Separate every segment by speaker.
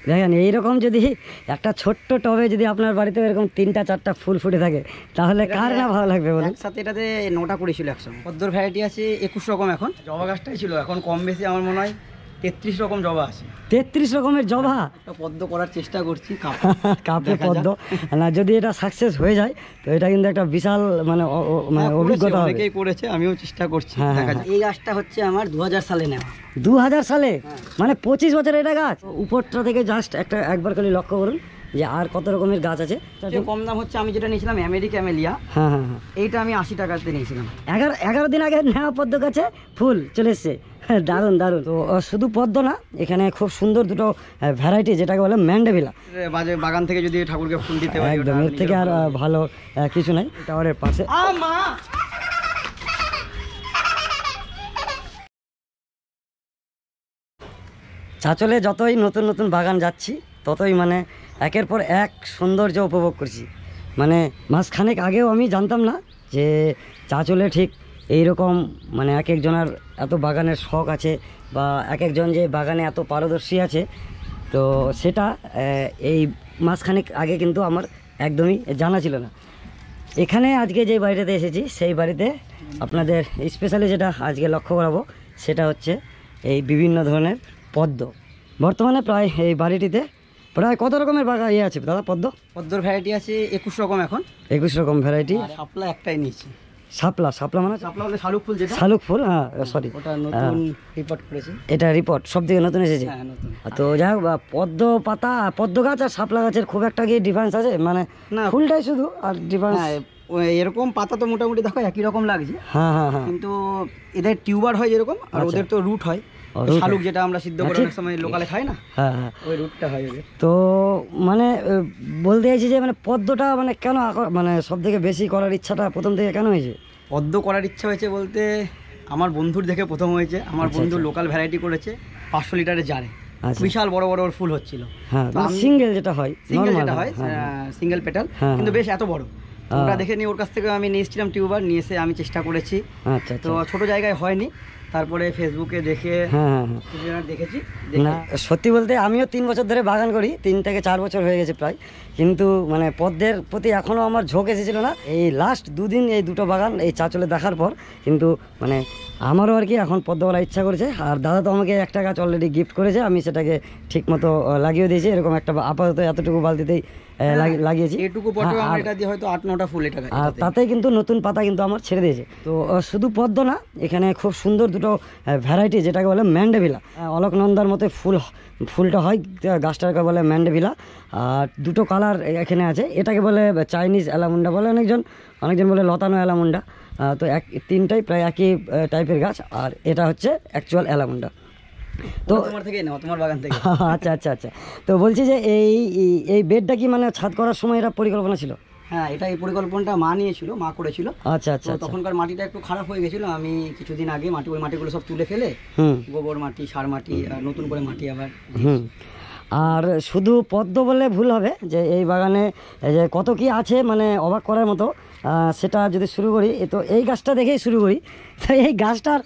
Speaker 1: দেখেন এইরকম যদি একটা ছোট্ট টবে যদি আপনার বাড়িতে এরকম 3টা 4টা ফুল ফুটে থাকে তাহলে কার না ভালো লাগবে বলুন।
Speaker 2: একসাথে এটাতে 9টা করেছিল একসঙ্গে। পদ্মর ভ্যারাইটি আছে 21 রকম, এখন জবা গাছটাই ছিল, এখন কম বেশি আমার মনে হয় 33 রকম জবা আছে।
Speaker 1: 33 রকমের জবা
Speaker 2: একটা পদ্ম করার চেষ্টা করছি,
Speaker 1: কাপে পদ্ম না, যদি এটা সাকসেস হয়ে যায় তো এটা কিন্তু একটা বিশাল মানে অভিজ্ঞতা হবে।
Speaker 2: অনেকেই করেছে, আমিও চেষ্টা করছি, দেখা যাক। এই গাছটা হচ্ছে আমার 2000 সালে নেওয়া।
Speaker 1: 2000 সালে? মানে 25 বছরের এটা গাছ। উপরটা থেকে জাস্ট একবার খালি লক্ষ্য করুন যে আর কত রকমের গাছ আছে।
Speaker 2: কম দাম হচ্ছে, আমি যেটা নিয়েছিলাম আমেরিকা ক্যামেলিয়া,
Speaker 1: হ্যাঁ হ্যাঁ হ্যাঁ,
Speaker 2: এইটা আমি 80 টাকাতে নিয়েছিলাম।
Speaker 1: 11 দিন আগে নেওয়া পদ্ম গাছে ফুল চলে এসছে, দারুণ দারুণ। তো শুধু পদ্ম না, এখানে খুব সুন্দর দুটো ভ্যারাইটি যেটাকে বলে ম্যান্ডেভিলা।
Speaker 2: বাগান থেকে যদি ঠাকুরকে ফুল দিতে পারি
Speaker 1: একদম, এর থেকে আর ভালো কিছু নাই। টাওয়ারের পাশে চাঁচলে যতই নতুন নতুন বাগান যাচ্ছি ততই মানে একের পর এক সৌন্দর্য উপভোগ করছি। মানে মাসখানেক আগেও আমি জানতাম না যে চাঁচলে ঠিক এইরকম মানে এক একজনের এত বাগানের শখ আছে বা এক একজন যে বাগানে এত পারদর্শী আছে। তো সেটা এই মাসখানেক আগে কিন্তু আমার একদমই জানা ছিল না। এখানে আজকে যে বাড়িটাতে এসেছি সেই বাড়িতে আপনাদের স্পেশালি যেটা আজকে লক্ষ্য করাবো সেটা হচ্ছে এই বিভিন্ন ধরনের পদ্ম। বর্তমানে প্রায় এই বাড়িটিতে প্রায় কত রকমের বাগান আছে দাদা? পদ্মর
Speaker 2: ভ্যারাইটি আছে 21 রকম, এখন
Speaker 1: 21 রকম ভ্যারাইটি।
Speaker 2: শাপলা একটাই নিয়েছি।
Speaker 1: শাপলা মানে
Speaker 2: শাপলা হলো শালুক ফুল, যেটা
Speaker 1: শালুক ফুল, হ্যাঁ সরি,
Speaker 2: ওটা নতুন রিপোর্ট করেছি।
Speaker 1: এটা রিপোর্ট সব থেকে নতুন এসেছে।
Speaker 2: হ্যাঁ নতুন।
Speaker 1: তো যাই হোক, পদ্ম পাতা, পদ্ম গাছ আর শাপলা গাছের খুব একটা কি ডিফারেন্স আছে? মানে না, ফুলটাই শুধু আর ডিফারেন্স।
Speaker 2: এরকম পাতা তো মোটামুটি দেখো একই রকম লাগছে,
Speaker 1: হ্যাঁ হ্যাঁ হ্যাঁ,
Speaker 2: কিন্তু এদের টিউবার হয় যেরকম আর ওদের তো রুট হয়। শালুক যেটা আমরা সিদ্ধ করে অনেক সময় লোকালে খাই না, হ্যাঁ হ্যাঁ, ওই রুটটা হয় ওদের।
Speaker 1: তো মানে বলতে চাইছি যে মানে পদ্মটা মানে কেন মানে সব থেকে বেশি করার ইচ্ছাটা প্রথম থেকে কেন হয়েছে?
Speaker 2: পদ্ম করার ইচ্ছা হয়েছে বলতে আমার বন্ধুর দেখে প্রথম হয়েছে। আমার বন্ধু লোকাল ভ্যারাইটি করেছে 500 লিটারের জারে, বিশাল বড় বড় ফুল হচ্ছিল।
Speaker 1: হ্যাঁ, সিঙ্গেল যেটা হয়,
Speaker 2: সিঙ্গেল পেটাল, কিন্তু বেশ এত বড়। ওটা দেখে নিয়ে ওর কাছ থেকে আমি নিয়ে এসেছিলাম টিউবার, নিয়ে এসে আমি চেষ্টা করেছি। তো ছোট জায়গায় হয়নি, তারপরে ফেসবুকে দেখে দেখেছি।
Speaker 1: না সত্যি বলতে আমিও 3 বছর ধরে বাগান করি, 3 থেকে 4 বছর হয়ে গেছে প্রায়, কিন্তু মানে পদ্মের প্রতি এখনও আমার ঝোঁক এসেছিল না। এই লাস্ট 2 দিন এই দুটো বাগান এই চাঁচলে দেখার পর কিন্তু মানে আমারও আর কি এখন পদ্ম বলার ইচ্ছা করেছে। আর দাদা তো আমাকে একটা গাছ অলরেডি গিফট করেছে, আমি সেটাকে ঠিক মতো লাগিয়ে দিয়েছি। এরকম একটা আপাতত এতটুকু বালতিতেই লাগিয়েছি,
Speaker 2: এটুকু পটেও আমরা এটা দিয়ে হয়তো 8-9টা ফুল এটা,
Speaker 1: আর তাতেই কিন্তু নতুন পাতা কিন্তু আমার ছেড়ে দিয়েছে। তো শুধু পদ্ম না, এখানে খুব সুন্দর দুটো ভ্যারাইটি যেটাকে বলে ম্যান্ডেভিলা। অলকনন্দার মতো ফুলটা হয়, গাছটাকে বলে ম্যান্ডেভিলা। আর দুটো কালার এখানে আছে, এটাকে বলে চাইনিজ অ্যালামুন্ডা বলে অনেকজন বলে লতানো অ্যালামুন্ডা। তো তিনটাই প্রায় একই টাইপের গাছ, আর এটা হচ্ছে অ্যাকচুয়াল অ্যালামুন্ডা।
Speaker 2: তো তোমার থেকে নাও, তোমার বাগান থেকে।
Speaker 1: আচ্ছা আচ্ছা আচ্ছা, তো বলছি যে এই বেডটা কি মানে ছাদ করার সময় এটা পরিকল্পনা ছিল?
Speaker 2: হ্যাঁ, এটা এই পরিকল্পনাটা মা নিয়েছিল, মা করেছিল।
Speaker 1: আচ্ছা আচ্ছা,
Speaker 2: তখনকার মাটিটা একটু খারাপ হয়ে গেছিল। আমি কিছুদিন আগে ওই মাটিগুলো সব তুলে ফেলে গোবর মাটি, সার মাটি আর নতুন করে মাটি আবার।
Speaker 1: আর শুধু পদ্ম বললে ভুল হবে, যে এই বাগানে যে কত কি আছে মানে অবাক করার মতো। সেটা যদি শুরু করি, তো এই গাছটা দেখেই শুরু করি। তো এই গাছটার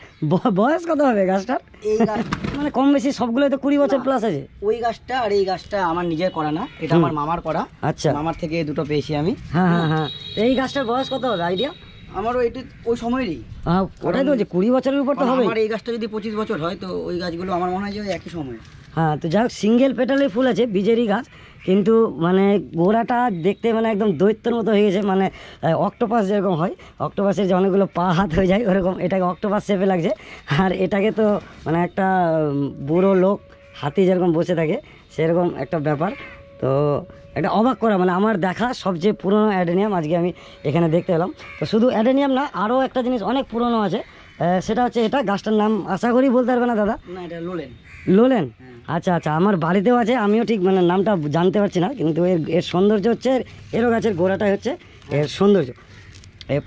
Speaker 1: বয়স কত হবে? গাছটার
Speaker 2: এই গাছ
Speaker 1: মানে কম বেশি সবগুলোই তো 20 বছর প্লাস আছে।
Speaker 2: ওই গাছটা আর এই গাছটা আমার নিজের করা না, এটা আমার মামার করা।
Speaker 1: আচ্ছা,
Speaker 2: মামার থেকে দুটো পেয়েছি আমি।
Speaker 1: হ্যাঁ হ্যাঁ হ্যাঁ, এই গাছটার বয়স কত হবে আইডিয়া?
Speaker 2: আমারও এটি ওই সময়েরই,
Speaker 1: ওটাই তো বলছি 20 বছরের উপর তো হবে।
Speaker 2: আমার এই গাছটা যদি 25 বছর হয়, তো ওই গাছগুলো আমার মনে হয় যে একই সময়।
Speaker 1: হ্যাঁ, তো যাই হোক, সিঙ্গেল পেটালের ফুল আছে, বীজেরই গাছ, কিন্তু মানে গোড়াটা দেখতে মানে একদম দৈত্যের মতো হয়ে গেছে। মানে অক্টোপাস যেরকম হয়, অক্টোপাসের যে অনেকগুলো পা হাত হয়ে যায়, ওরকম এটাকে অক্টোপাস শেপে লাগছে। আর এটাকে তো মানে একটা বুড়ো লোক হাতি যেরকম বসে থাকে সেরকম একটা ব্যাপার। তো একটা অবাক করা, মানে আমার দেখা সবচেয়ে পুরনো অ্যাডেনিয়াম আজকে আমি এখানে দেখতে এলাম। তো শুধু অ্যাডেনিয়াম না, আরও একটা জিনিস অনেক পুরনো আছে, সেটা হচ্ছে এটা গাছটার নাম আশা করি বলতে পারবে না দাদা?
Speaker 2: না, এটা লোলেন।
Speaker 1: লোলেন, আচ্ছা আচ্ছা, আমার বাড়িতেও আছে, আমিও ঠিক মানে নামটা জানতে পারছি না, কিন্তু এর সৌন্দর্য হচ্ছে এরও গাছের গোড়াটাই হচ্ছে এর সৌন্দর্য।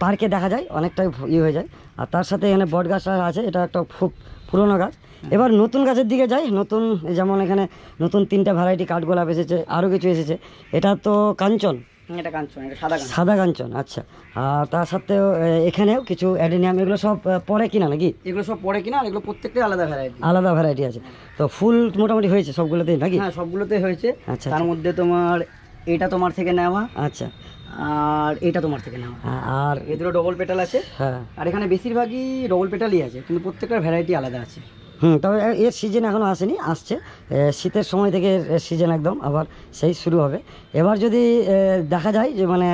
Speaker 1: পার্কে দেখা যায় অনেকটাই হয়ে যায়। আর তার সাথে এখানে বট গাছ আছে, এটা একটা খুব পুরনো গাছ। এবার নতুন গাছের দিকে যাই। নতুন যেমন এখানে নতুন 3টা ভ্যারাইটি কাঠগোলাপ এসেছে, আরও কিছু এসেছে। এটা তো কাঞ্চন,
Speaker 2: এটা কাঞ্চন, এটা সাদা কাঞ্চন।
Speaker 1: সাদা কাঞ্চন, আচ্ছা। আর তার সাথেও এখানেও কিছু অ্যাডেনিয়াম, এগুলো সব পরে কিনা নাকি?
Speaker 2: এগুলো সব পরে কিনা, আর এগুলো প্রত্যেকটাই আলাদা ভ্যারাইটি,
Speaker 1: আলাদা ভ্যারাইটি আছে। তো ফুল মোটামুটি হয়েছে সবগুলোতেই নাকি?
Speaker 2: হ্যাঁ সবগুলোতে হয়েছে।
Speaker 1: আচ্ছা,
Speaker 2: তার মধ্যে তোমার এটা তোমার থেকে নেওয়া,
Speaker 1: আচ্ছা,
Speaker 2: আর এটা তোমার থেকে নেওয়া।
Speaker 1: আর
Speaker 2: এই দুটো ডবল পেটাল আছে।
Speaker 1: হ্যাঁ,
Speaker 2: আর এখানে বেশিরভাগই ডবল পেটালই আছে, কিন্তু প্রত্যেকটার ভ্যারাইটি আলাদা আছে।
Speaker 1: তবে এর সিজন এখনও আসেনি, আসছে শীতের সময় থেকে সিজন একদম আবার সেই শুরু হবে। এবার যদি দেখা যায় যে মানে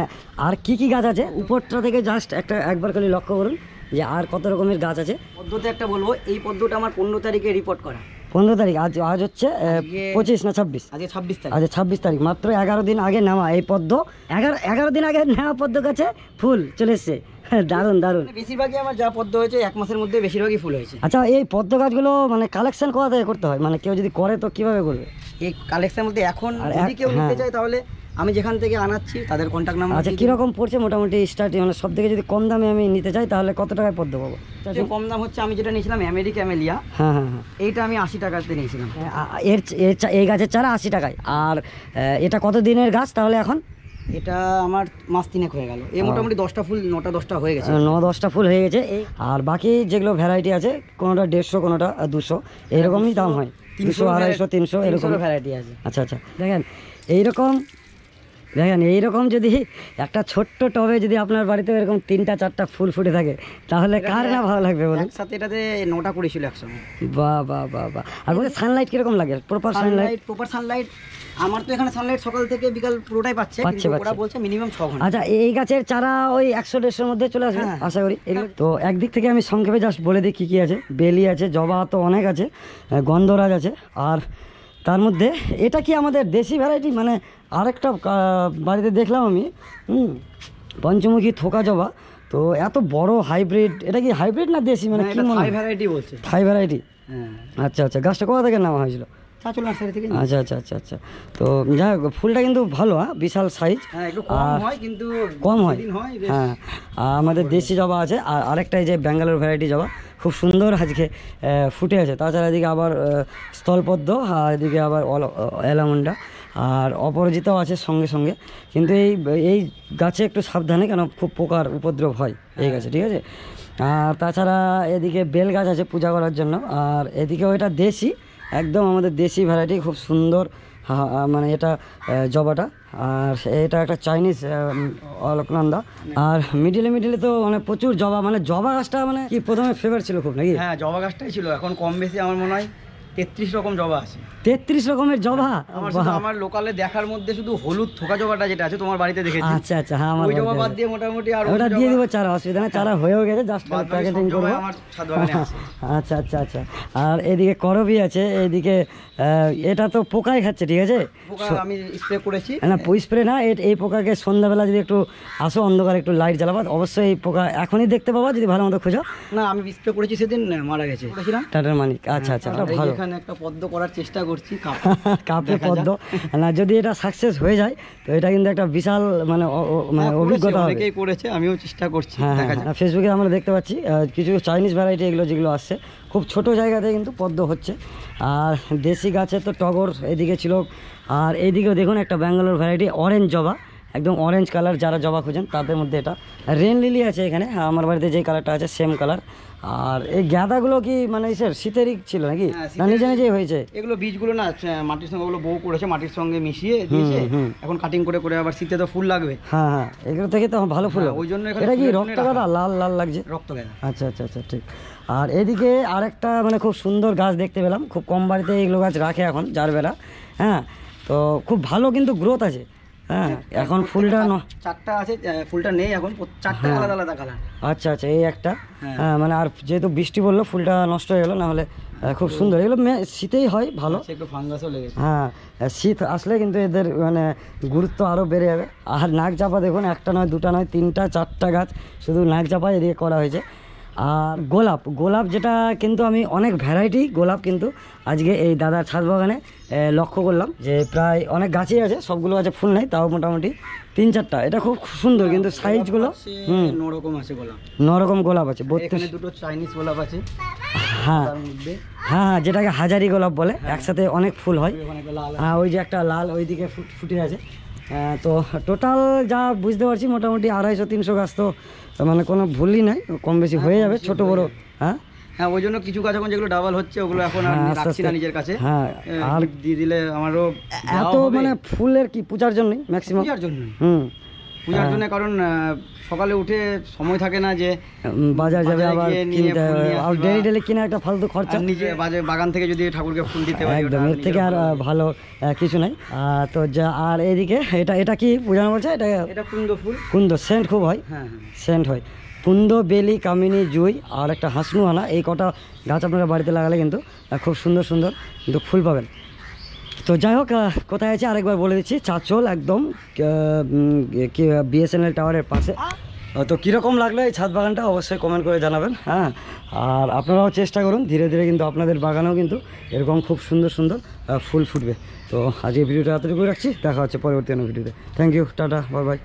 Speaker 1: আর কি কি গাছ আছে উপরটা থেকে জাস্ট একবার খালি লক্ষ্য করুন যে আর কত রকমের গাছ আছে।
Speaker 2: পদ্মতে একটা বলবো, এই পদ্মটা আমার 15 তারিখে রিপোর্ট করা।
Speaker 1: 15 তারিখ, আজ হচ্ছে 25 না 26?
Speaker 2: আজকে 26 তারিখ।
Speaker 1: আচ্ছা 26 তারিখ, মাত্র 11 দিন আগে নেওয়া এই পদ্ম, 11 দিন আগে নেওয়া পদ্ম গাছে ফুল চলে এসছে। দারুণ দারুণ।
Speaker 2: বেশিরভাগই আমার যা পদ্ম হয়েছে 1 মাসের মধ্যে বেশিরভাগই ফুল হয়েছে।
Speaker 1: আচ্ছা, এই পদ্ম গাছগুলো মানে কালেকশন কোথা থেকে করতে হয়, মানে কেউ যদি করে তো কিভাবে করবে?
Speaker 2: এই কালেকশন বলতে এখন যদি কেউ নিতে চায় তাহলে আমি যেখান থেকে আনাচ্ছি তাদের কন্ট্যাক্ট নাম্বার।
Speaker 1: আচ্ছা, কিরকম পড়ছে মোটামুটি স্টার্টিং, মানে সব থেকে যদি কম দামে আমি নিতে চাই তাহলে কত টাকায় পদ্ম পাবো?
Speaker 2: কম দাম হচ্ছে, আমি যেটা নিয়েছিলাম আমেরিকা ক্যামেলিয়া,
Speaker 1: হ্যাঁ হ্যাঁ হ্যাঁ,
Speaker 2: এইটা আমি 80 টাকাতে নিয়েছিলাম।
Speaker 1: এই গাছের চারা 80 টাকায়। আর এটা কত দিনের গাছ তাহলে এখন?
Speaker 2: এটা আমার মাস 3 হয়ে গেল। এই মোটামুটি 10টা ফুল, 9টা 10টা হয়ে গেছে,
Speaker 1: 9-10টা ফুল হয়ে গেছে। আর বাকি যেগুলো ভ্যারাইটি আছে কোনোটা 150, কোনোটা 200, এরকমই দাম হয়। 200, 250, 300 এরকম
Speaker 2: ভ্যারাইটি আছে।
Speaker 1: আচ্ছা আচ্ছা, দেখেন এইরকম যদি একটা ছোট্ট টবে যদি আপনার বাড়িতে এরকম 3-4টা ফুল ফুটে থাকে তাহলে কার না ভালো লাগবে বলুন?
Speaker 2: একসাথে এটাতে 9টা করেছিল একসঙ্গে।
Speaker 1: বাহ বাহ বাহ বাহ। আর বলতে সানলাইট কিরকম লাগে? প্রপার
Speaker 2: সানলাইট আমার তো এখানে সানলাইট সকাল থেকে বিকাল পুরোটাই পাচ্ছে, ওরা বলছে মিনিমাম 6 ঘন্টা।
Speaker 1: আচ্ছা, এই গাছের চারা ওই 100-150-এর মধ্যে চলে আসবে আশা করি। তো একদিক থেকে আমি সংক্ষেপে জাস্ট বলে দিই কি কি আছে। বেলি আছে, জবা তো অনেক আছে, গন্ধরাজ আছে। আর তার মধ্যে এটা কি আমাদের দেশি ভ্যারাইটি? মানে আরেকটা বাড়িতে দেখলাম আমি পঞ্চমুখী থোকা জবা, তো এত বড় হাইব্রিড, এটা কি হাইব্রিড না দেশি? মানে কি মনে হয়?
Speaker 2: ভ্যারাইটি বলছে।
Speaker 1: থাই ভ্যারাইটি?
Speaker 2: হ্যাঁ।
Speaker 1: আচ্ছা আচ্ছা, গাছটা কোথা থেকে নেওয়া হয়েছিল?
Speaker 2: চাচল নার্সারি থেকে।
Speaker 1: আচ্ছা আচ্ছা আচ্ছা আচ্ছা। তো যাই হোক, ফুলটা কিন্তু ভালো, বিশাল সাইজ।
Speaker 2: হ্যাঁ, একটু কম হয় কিন্তু
Speaker 1: কম হয়। হ্যাঁ, আমাদের দেশি জবা আছে, আর আরেকটা এই যে ব্যাঙ্গালোর ভ্যারাইটি জবা খুব সুন্দর আজকে ফুটে আছে। তাছাড়া এদিকে আবার স্থলপদ্ম, আর এদিকে আবার অ্যালামন্ডা, আর অপরাজিতাও আছে সঙ্গে সঙ্গে। কিন্তু এই গাছে একটু সাবধানে, কেন খুব পোকার উপদ্রব হয় এই গাছে, ঠিক আছে? আর তাছাড়া এদিকে বেল গাছ আছে পূজা করার জন্য। আর এদিকে ওইটা দেশি, একদম আমাদের দেশি ভ্যারাইটি, খুব সুন্দর মানে এটা জবাটা। আর এটা একটা চাইনিজ অলকনন্দা। আর মিডিলে তো মানে প্রচুর জবা, মানে জবা গাছটা মানে কি প্রথমে ফেভার ছিল খুব নাকি?
Speaker 2: হ্যাঁ, জবা গাছটাই ছিল। এখন কম বেশি আমার মনে হয় 33 রকম জবা আছে।
Speaker 1: 33 রকমের জবা?
Speaker 2: আমার লোকালে দেখার মধ্যে শুধু হলুদ থোকা জবাটা যেটা আছে তোমার বাড়িতে দেখেছি।
Speaker 1: আচ্ছা আচ্ছা, হ্যাঁ, আমার
Speaker 2: ওই জবা বাদ দিয়ে মোটামুটি আর
Speaker 1: ওটা দিয়ে দিব চারা, অসুবিধা নেই, চারা হয়েও গেছে, জাস্ট প্যাকেটিং করব।
Speaker 2: আমার ছাদ বাগানে আছে।
Speaker 1: আচ্ছা আচ্ছা আচ্ছা। আর এদিকে করবি আছে, এদিকে এটা তো পোকাই খাচ্ছে, ঠিক আছে?
Speaker 2: পোকা আমি স্প্রে করেছি।
Speaker 1: না, স্প্রে না, এই পোকাকে সন্ধ্যাবেলা যদি একটু আসো, অন্ধকার একটু লাইট জ্বালাবা, অবশ্যই এই পোকা এখনই দেখতে পাবা যদি ভালো মতো খোঁজো।
Speaker 2: না, আমি স্প্রে করেছি সেদিন, মারা গেছে।
Speaker 1: টাটার মানিক। আচ্ছা আচ্ছা, ভালো।
Speaker 2: এখানে একটা পদ্ম করার চেষ্টা করছি,
Speaker 1: কাপে পদ্ম। না, যদি এটা সাকসেস হয়ে যায় তো এটা কিন্তু একটা বিশাল মানে অভিজ্ঞতা হবে।
Speaker 2: অনেকেই করেছে, আমিও চেষ্টা করছি।
Speaker 1: হ্যাঁ, ফেসবুকে আমরা দেখতে পাচ্ছি কিছু চাইনিজ ভ্যারাইটি এগুলো যেগুলো আসছে, খুব ছোট জায়গাতে কিন্তু পদ্ম হচ্ছে। আর দেশি গাছে তো টগর এদিকে ছিল। আর এইদিকেও দেখুন একটা ব্যাঙ্গালোর ভ্যারাইটি অরেঞ্জ জবা, একদম অরেঞ্জ কালার, যারা জবা খুঁজেন তাদের মধ্যে এটা। রেন লিলি আছে এখানে, আমার বাড়িতে যে কালারটা আছে সেম কালার। আর এই গাঁদাগুলো কি মানে শীতেরই ছিল নাকি, না নিজে নিজেই হয়েছে?
Speaker 2: এগুলো বীজগুলো না মাটির সঙ্গে ওগুলো বউ করেছে, মাটির সঙ্গে মিশিয়ে দিয়েছে, এখন কাটিং করে করে আবার শীতে তো ফুল লাগবে।
Speaker 1: হ্যাঁ হ্যাঁ, এগুলো থেকে তো ভালো ফুল।
Speaker 2: ওই জন্য
Speaker 1: এটা কি রক্ত গাঁদা? লাল লাল লাগছে,
Speaker 2: রক্ত গাঁদা।
Speaker 1: আচ্ছা আচ্ছা আচ্ছা, ঠিক। আর এদিকে আরেকটা মানে খুব সুন্দর গাছ দেখতে পেলাম, খুব কম বাড়িতে এগুলো গাছ রাখে এখন যার বেলা। হ্যাঁ, তো খুব ভালো কিন্তু গ্রোথ আছে। হ্যাঁ, এখন ফুলটা
Speaker 2: 4টা আছে, ফুলটা নেই এখন, 4টা আলাদা আলাদা কালার।
Speaker 1: আচ্ছা আচ্ছা, এই একটা। হ্যাঁ, মানে আর যেহেতু বৃষ্টি পড়লো ফুলটা নষ্ট হয়ে গেলো, না হলে খুব সুন্দর। এগুলো শীতেই হয় ভালো,
Speaker 2: একটু ফাঙ্গাসও লেগেছে।
Speaker 1: হ্যাঁ, শীত আসলে কিন্তু এদের মানে গুরুত্ব আরও বেড়ে যাবে। আর নাক চাপা দেখুন, একটা নয়, দুটা নয়, 3টা 4টা গাছ শুধু নাক চাপা এদিকে করা হয়েছে। আর গোলাপ যেটা কিন্তু আমি অনেক ভ্যারাইটি গোলাপ কিন্তু আজকে এই দাদার ছাদ বাগানে লক্ষ্য করলাম যে প্রায় অনেক গাছই আছে, সবগুলো আছে ফুল নাই, তাও মোটামুটি 3-4টা। এটা খুব সুন্দর কিন্তু সাইজগুলো।
Speaker 2: 9 রকম আছে গোলাপ,
Speaker 1: 9 রকম গোলাপ আছে। 32
Speaker 2: দুটো চাইনিজ গোলাপ আছে।
Speaker 1: হ্যাঁ হ্যাঁ, যেটাকে হাজারি গোলাপ বলে, একসাথে অনেক ফুল হয়। হ্যাঁ, ওই যে একটা লাল ওইদিকে ফুটে আছে। তো টোটাল যা বুঝতে পারছি মোটামুটি 250-300 গাছ তো মানে কোনো ভুলই নাই, কম বেশি হয়ে যাবে ছোট বড়। হ্যাঁ
Speaker 2: হ্যাঁ, ওই জন্য কিছু গাছ এখন যেগুলো ডাবল হচ্ছে ওগুলো এখন আমি রাখছি না নিজের কাছে।
Speaker 1: হ্যাঁ,
Speaker 2: আর দিয়ে দিলে আমারও
Speaker 1: এত মানে ফুলের কি পূজার জন্যই ম্যাক্সিমাম,
Speaker 2: পূজার জন্যই।
Speaker 1: হুম,
Speaker 2: পূজার জন্য, কারণ সকালে উঠে সময় থাকে না যে
Speaker 1: বাজার যাবে আবার কিনতে, আর ডেলি ডেলি কিনা একটা ফালতু খরচা।
Speaker 2: নিজে বাগান থেকে যদি ঠাকুরকে ফুল দিতে পারি
Speaker 1: একদম, এর থেকে আর ভালো কিছু নাই। তো যা, আর এইদিকে এটা কি পূজানো বলছে?
Speaker 2: এটা কুন্দ ফুল।
Speaker 1: কুন্দ সেন্ট খুব হয়,
Speaker 2: হ্যাঁ
Speaker 1: সেন্ট হয়। কুন্দ, বেলি, কামিনী, জুই আর একটা হাসনু আনা, এই কটা গাছ আপনারা বাড়িতে লাগালে কিন্তু খুব সুন্দর সুন্দর কিন্তু ফুল পাবেন। তো যাই হোক, কোথায় আছে আরেকবার বলে দিচ্ছি, চাঁচল একদম BSNL টাওয়ারের পাশে। তো কীরকম লাগলো এই ছাদ বাগানটা অবশ্যই কমেন্ট করে জানাবেন। হ্যাঁ, আর আপনারাও চেষ্টা করুন, ধীরে ধীরে কিন্তু আপনাদের বাগানেও কিন্তু এরকম খুব সুন্দর সুন্দর ফুল ফুটবে। তো আজকে ভিডিওটা এতটুকু রাখছি, দেখা হচ্ছে পরবর্তী ভিডিওতে। থ্যাংক ইউ, টাটা, বাই বাই।